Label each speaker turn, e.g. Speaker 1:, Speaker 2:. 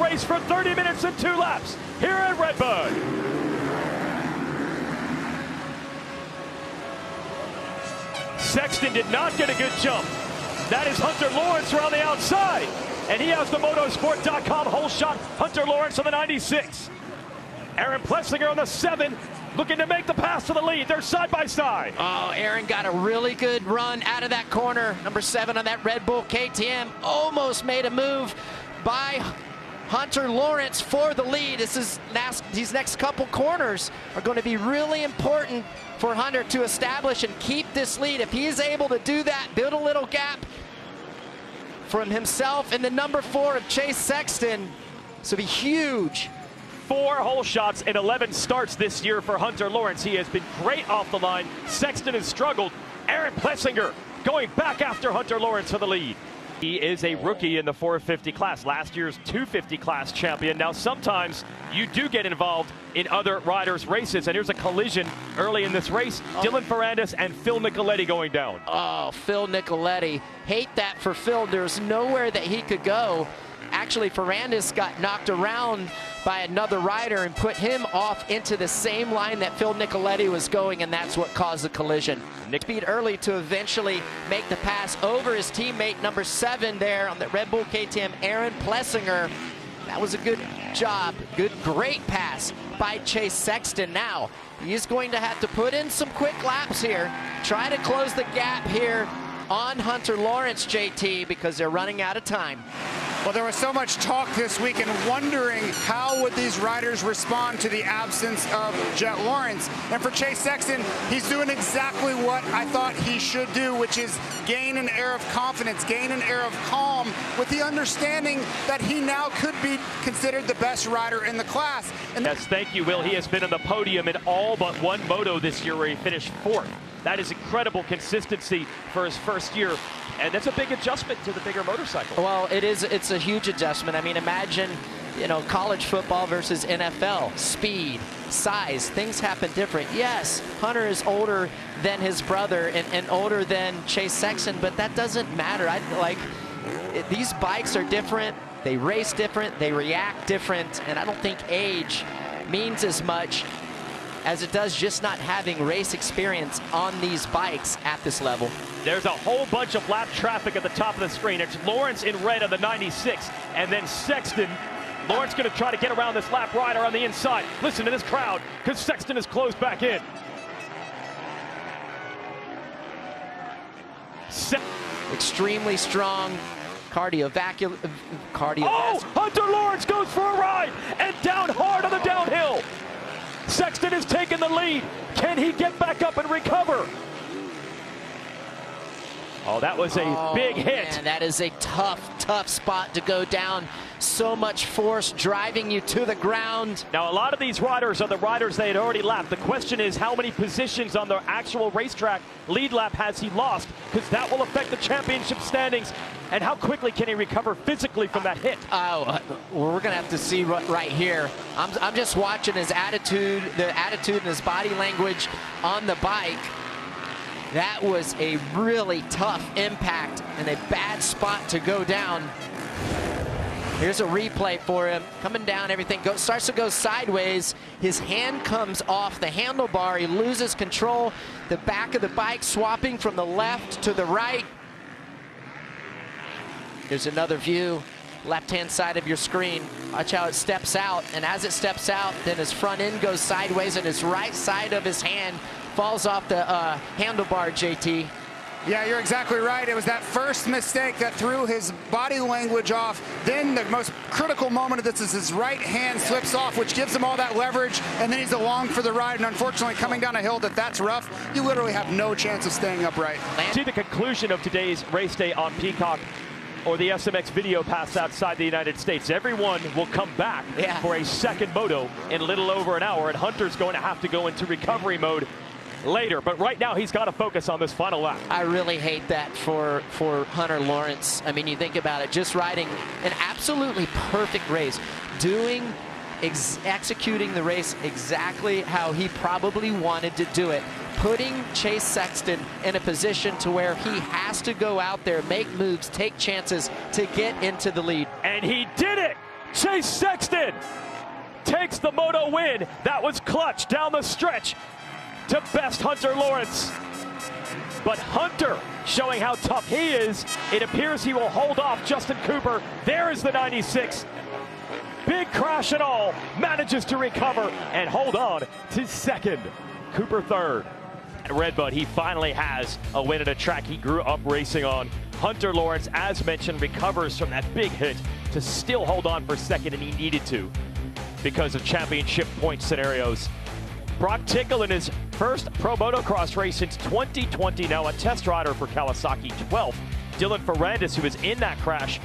Speaker 1: race for 30 minutes and 2 laps here at Redbud. Sexton did not get a good jump. That is Hunter Lawrence around the outside. And he has the motosport.com whole shot. Hunter Lawrence on the 96. Aaron Plessinger on the 7, looking to make the pass to the lead. They're side by side.
Speaker 2: Oh, Aaron got a really good run out of that corner. Number 7 on that Red Bull KTM almost made a move by Hunter Lawrence for the lead. These next couple corners are going to be really important for Hunter to establish and keep this lead. If he is able to do that, build a little gap from himself and the number 4 of Chase Sexton, this will be huge.
Speaker 1: 4 whole shots and 11 starts this year for Hunter Lawrence. He has been great off the line. Sexton has struggled. Aaron Plessinger going back after Hunter Lawrence for the lead. He is a rookie in the 450 class, last year's 250 class champion. Now, sometimes you do get involved in other riders' races, and here's a collision early in this race. Dylan Ferrandis and Phil Nicoletti going down.
Speaker 2: Oh, Phil Nicoletti. Hate that for Phil. There's nowhere that he could go. Actually, Ferrandis got knocked around by another rider and put him off into the same line that Phil Nicoletti was going, and that's what caused the collision. Nick speed early to eventually make the pass over his teammate number 7 there on the Red Bull KTM, Aaron Plessinger. That was a good job, great pass by Chase Sexton. Now, he's going to have to put in some quick laps here, try to close the gap here on Hunter Lawrence, JT, because they're running out of time.
Speaker 3: Well, there was so much talk this week and wondering how would these riders respond to the absence of Jet Lawrence. And for Chase Sexton, he's doing exactly what I thought he should do, which is gain an air of confidence, gain an air of calm, with the understanding that he now could be considered the best rider in the class. And
Speaker 1: yes, thank you, Will. He has been on the podium in all but one moto this year where he finished 4th. That is incredible consistency for his first year. And that's a big adjustment to the bigger motorcycle.
Speaker 2: Well, it is. It's a huge adjustment. I mean, imagine, college football versus NFL. Speed, size, things happen different. Yes, Hunter is older than his brother and older than Chase Sexton, but that doesn't matter. These bikes are different. They race different. They react different. And I don't think age means as much as it does just not having race experience on these bikes at this level.
Speaker 1: There's a whole bunch of lap traffic at the top of the screen. It's Lawrence in red on the 96, and then Sexton. Lawrence going to try to get around this lap rider on the inside. Listen to this crowd, because Sexton is closed back in.
Speaker 2: Extremely strong cardiovascular.
Speaker 1: Oh, Hunter Lawrence goes for a ride, and down hard on the downhill. Sexton has taken the lead. Can he get back up and recover? Oh, that was a big hit.
Speaker 2: Man, that is a tough spot to go down. So much force driving you to the ground.
Speaker 1: Now, a lot of these riders are the riders they had already lapped. The question is, how many positions on the actual racetrack lead lap has he lost? Because that will affect the championship standings. And how quickly can he recover physically from that hit?
Speaker 2: We're going to have to see right here. I'm just watching his attitude, the attitude and his body language on the bike. That was a really tough impact and a bad spot to go down. Here's a replay for him. Coming down, everything starts to go sideways. His hand comes off the handlebar. He loses control. The back of the bike swapping from the left to the right. Here's another view, left-hand side of your screen. Watch how it steps out, and as it steps out, then his front end goes sideways, and his right side of his hand falls off the handlebar, JT.
Speaker 3: Yeah, you're exactly right. It was that first mistake that threw his body language off. Then the most critical moment of this is his right hand slips off, which gives him all that leverage, and then he's along for the ride. And unfortunately, coming down a hill that's rough, you literally have no chance of staying upright.
Speaker 1: See the conclusion of today's race day on Peacock or the SMX video pass outside the United States. Everyone will come back for a second moto in a little over an hour, and Hunter's going to have to go into recovery mode later. But right now, he's got to focus on this final lap.
Speaker 2: I really hate that for Hunter Lawrence. I mean, you think about it, just riding an absolutely perfect race, executing the race exactly how he probably wanted to do it, putting Chase Sexton in a position to where he has to go out there, make moves, take chances to get into the lead.
Speaker 1: And he did it! Chase Sexton takes the Moto win. That was clutch down the stretch to best Hunter Lawrence. But Hunter showing how tough he is. It appears he will hold off Justin Cooper. There is the 96. Big crash and all, manages to recover and hold on to second. Cooper third. At REDBUD, he finally has a win at a track he grew up racing on. Hunter Lawrence, as mentioned, recovers from that big hit to still hold on for second, and he needed to because of championship point scenarios. Brock Tickle in his first pro motocross race since 2020, now a test rider for Kawasaki 12th. Dylan Ferrandis, who was in that crash,